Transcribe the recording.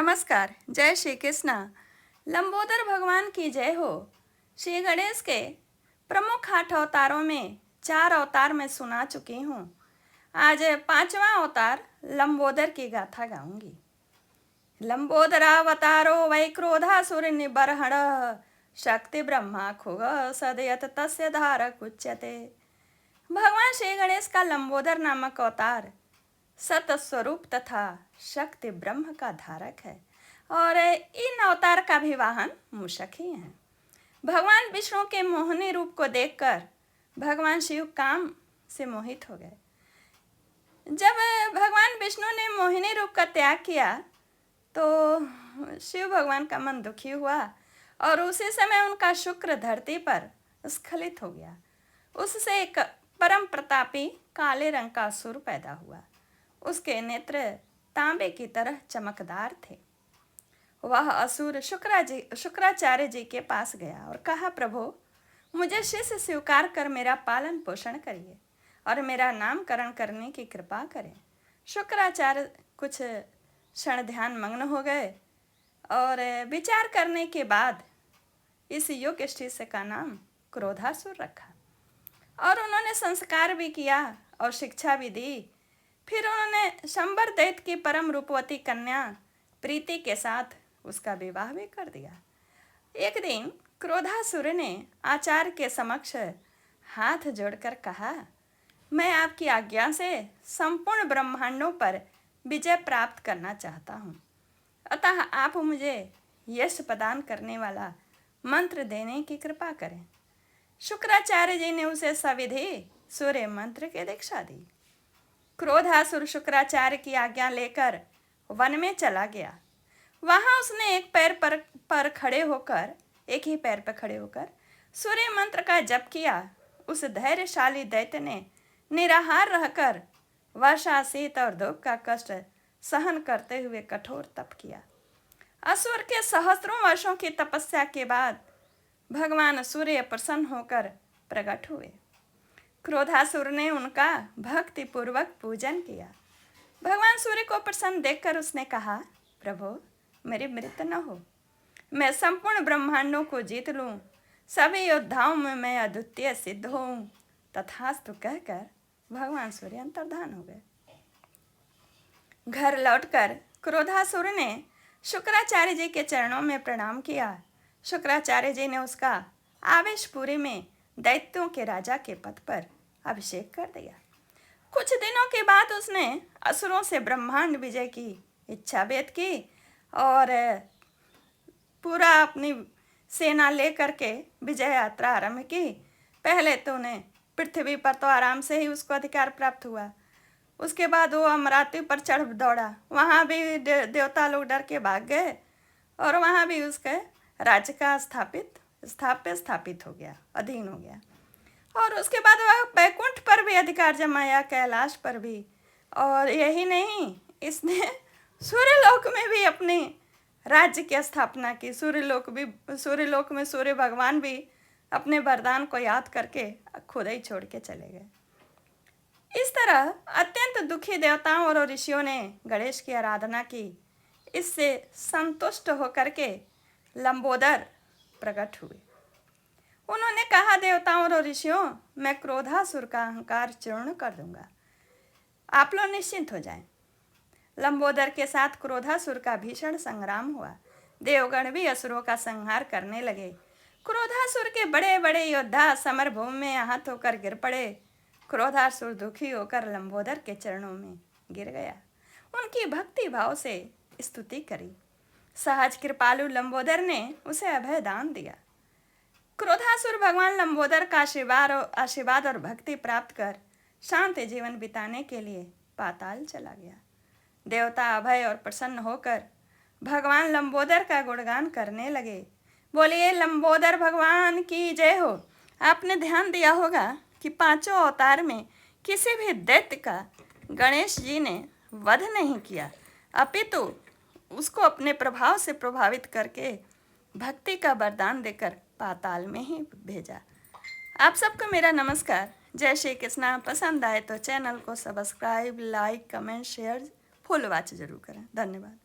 नमस्कार। जय श्री कृष्णा। लंबोदर भगवान की जय हो। श्री गणेश के प्रमुख 8 अवतारों में 4 अवतार मैं सुना चुकी हूँ। आज 5वां अवतार लंबोदर की गाथा गाऊंगी। लंबोदरावतारो वै क्रोधासुर निबर्हण शक्ति ब्रह्मा खुग सदयत तस्य धारक उच्यते। भगवान श्री गणेश का लंबोदर नामक अवतार सत स्वरूप तथा शक्ति ब्रह्म का धारक है और इन अवतार का भी वाहन मूषक ही है। भगवान विष्णु के मोहिनी रूप को देखकर भगवान शिव काम से मोहित हो गए। जब भगवान विष्णु ने मोहिनी रूप का त्याग किया तो शिव भगवान का मन दुखी हुआ और उसी समय उनका शुक्र धरती पर स्खलित हो गया। उससे एक परम प्रतापी काले रंग का असुर पैदा हुआ। उसके नेत्र तांबे की तरह चमकदार थे। वह असुर शुक्राचार्य जी के पास गया और कहा, प्रभु, मुझे शिष्य स्वीकार कर मेरा पालन पोषण करिए और मेरा नामकरण करने की कृपा करें। शुक्राचार्य कुछ क्षण ध्यान मग्न हो गए और विचार करने के बाद इस योग्य शिष्य का नाम क्रोधासुर रखा और उन्होंने संस्कार भी किया और शिक्षा भी दी। फिर उन्होंने शंबर दैत्य की परम रूपवती कन्या प्रीति के साथ उसका विवाह भी कर दिया। एक दिन क्रोधासुर ने आचार्य के समक्ष हाथ जोड़कर कहा, मैं आपकी आज्ञा से संपूर्ण ब्रह्मांडों पर विजय प्राप्त करना चाहता हूँ, अतः आप मुझे यश प्रदान करने वाला मंत्र देने की कृपा करें। शुक्राचार्य जी ने उसे सविधि सूर्य मंत्र की दीक्षा दी। क्रोधासुर शुक्राचार्य की आज्ञा लेकर वन में चला गया। वहां उसने एक ही पैर पर खड़े होकर सूर्य मंत्र का जप किया। उस धैर्यशाली दैत्य ने निराहार रहकर वर्षा, शीत और धूप का कष्ट सहन करते हुए कठोर तप किया। असुर के सहस्त्रों वर्षों की तपस्या के बाद भगवान सूर्य प्रसन्न होकर प्रकट हुए। क्रोधासुर ने उनका भक्ति पूर्वक पूजन किया। भगवान सूर्य को प्रसन्न देखकर उसने कहा, प्रभु, मेरी मृत्यु न हो, मैं संपूर्ण ब्रह्मांडों को जीत लूं, सभी योद्धाओं में मैं अद्वितीय सिद्ध होऊं। तथास्तु कहकर भगवान सूर्य अंतर्धान हो गए। घर लौटकर क्रोधासुर ने शुक्राचार्य जी के चरणों में प्रणाम किया। शुक्राचार्य जी ने उसका आवेशपुरी में दैत्यों के राजा के पद पर अभिषेक कर दिया। कुछ दिनों के बाद उसने असुरों से ब्रह्मांड विजय की इच्छा व्यक्त की और पूरा अपनी सेना लेकर के विजय यात्रा आरंभ की। पहले तो उन्हें पृथ्वी पर तो आराम से ही उसको अधिकार प्राप्त हुआ। उसके बाद वो अमरावती पर चढ़ दौड़ा। वहाँ भी देवता लोग डर के भाग गए और वहाँ भी उसके राज्य का स्थापित हो गया, अधीन हो गया। और उसके बाद वह बैकुंठ पर भी अधिकार जमाया, कैलाश पर भी। और यही नहीं, इसने सूर्यलोक में भी अपने राज्य की स्थापना की। सूर्यलोक में सूर्य भगवान भी अपने वरदान को याद करके खुद ही छोड़ के चले गए। इस तरह अत्यंत दुखी देवताओं और ऋषियों ने गणेश की आराधना की। इससे संतुष्ट होकर के लंबोदर प्रकट हुए। उन्होंने कहा, देवताओं और ऋषियों, मैं क्रोधासुर का अहंकार चूर्ण कर दूंगा, आप लोग निश्चिंत हो जाएं। लंबोदर के साथ क्रोधासुर का भीषण संग्राम हुआ। देवगण भी असुरों का संहार करने लगे। क्रोधासुर के बड़े बड़े योद्धा समरभूमि में आहत होकर गिर पड़े। क्रोधासुर दुखी होकर लंबोदर के चरणों में गिर गया, उनकी भक्ति भाव से स्तुति करी। सहज कृपालु लंबोदर ने उसे अभय दान दिया। क्रोधासुर भगवान लंबोदर का आशीर्वाद और भक्ति प्राप्त कर शांत जीवन बिताने के लिए पाताल चला गया। देवता अभय और प्रसन्न होकर भगवान लंबोदर का गुणगान करने लगे। बोलिए लंबोदर भगवान की जय हो। आपने ध्यान दिया होगा कि 5 अवतार में किसी भी दैत्य का गणेश जी ने वध नहीं किया, अपितु उसको अपने प्रभाव से प्रभावित करके भक्ति का वरदान देकर पाताल में ही भेजा। आप सबको मेरा नमस्कार। जय श्री कृष्णा। पसंद आए तो चैनल को subscribe, like, comment, share, full watch जरूर करें। धन्यवाद।